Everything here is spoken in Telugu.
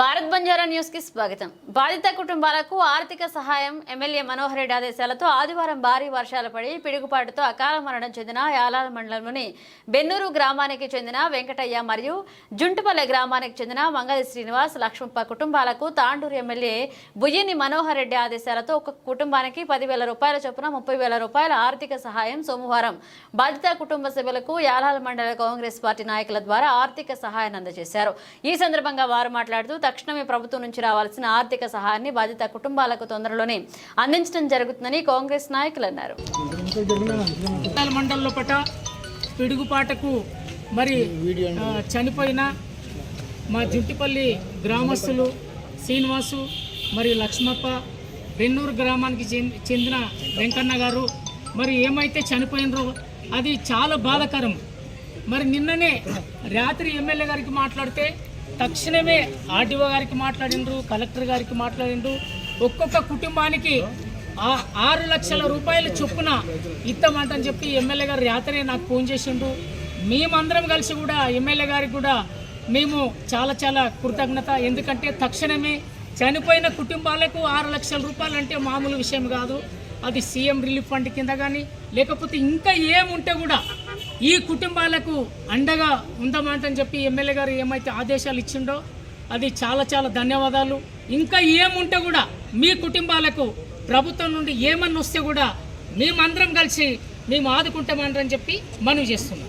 భారత్ బంజారా న్యూస్ కి స్వాగతం. బాధిత కుటుంబాలకు ఆర్థిక సహాయం ఎమ్మెల్యే మనోహర్ రెడ్డి ఆదేశాలతో ఆదివారం భారీ వర్షాలు పడి పిడుగుపాటుతో అకాల మరణం చెందిన యాలాల మండలంలోని బెన్నూరు గ్రామానికి చెందిన వెంకటయ్య మరియు జుంటుపల్లె గ్రామానికి చెందిన మంగళి శ్రీనివాస్ లక్ష్మప్ప కుటుంబాలకు తాండూరు ఎమ్మెల్యే బుయ్యని మనోహర్ రెడ్డి ఆదేశాలతో ఒక కుటుంబానికి 10,000 రూపాయల చొప్పున 30,000 రూపాయల ఆర్థిక సహాయం సోమవారం బాధిత కుటుంబ సభ్యులకు యాలాల మండల కాంగ్రెస్ పార్టీ నాయకుల ద్వారా ఆర్థిక సహాయాన్ని అందజేశారు. ఈ సందర్భంగా వారు మాట్లాడుతూ తక్షణమే ప్రభుత్వం నుంచి రావాల్సిన ఆర్థిక సహాయాన్ని బాధిత కుటుంబాలకు తొందరలోనే అందించడం జరుగుతుందని కాంగ్రెస్ నాయకులు అన్నారు. మండలంలో పట పిడుగుపాటకు మరి చనిపోయిన మా జుంటిపల్లి గ్రామస్తులు శ్రీనివాసు మరి లక్ష్మప్ప బెన్నూరు గ్రామానికి చెందిన వెంకన్న గారు మరి ఏమైతే చనిపోయినరో అది చాలా బాధాకరం. మరి నిన్ననే రాత్రి ఎమ్మెల్యే గారికి మాట్లాడితే తక్షణమే ఆర్డీఓ గారికి మాట్లాడిండ్రు, కలెక్టర్ గారికి మాట్లాడిండ్రు. ఒక్కొక్క కుటుంబానికి 6 లక్షల రూపాయల చొప్పున ఇస్తామంటని చెప్పి ఎమ్మెల్యే గారు రాత్రి నాకు ఫోన్ చేసిండ్రు. మేమందరం కలిసి కూడా ఎమ్మెల్యే గారికి కూడా మేము చాలా కృతజ్ఞత. ఎందుకంటే తక్షణమే చనిపోయిన కుటుంబాలకు 6 లక్షల రూపాయలు అంటే మామూలు విషయం కాదు. అది సీఎం రిలీఫ్ ఫండ్ కింద కానీ లేకపోతే ఇంకా ఏముంటే కూడా ఈ కుటుంబాలకు అండగా ఉందామంటని చెప్పి ఎమ్మెల్యే గారు ఏమైతే ఆదేశాలు ఇచ్చిండో అది చాలా ధన్యవాదాలు. ఇంకా ఏముంటే కూడా మీ కుటుంబాలకు ప్రభుత్వం నుండి ఏమన్నా వస్తే కూడా మేమందరం కలిసి మేము ఆదుకుంటామంటని చెప్పి మనవి చేస్తున్నాం.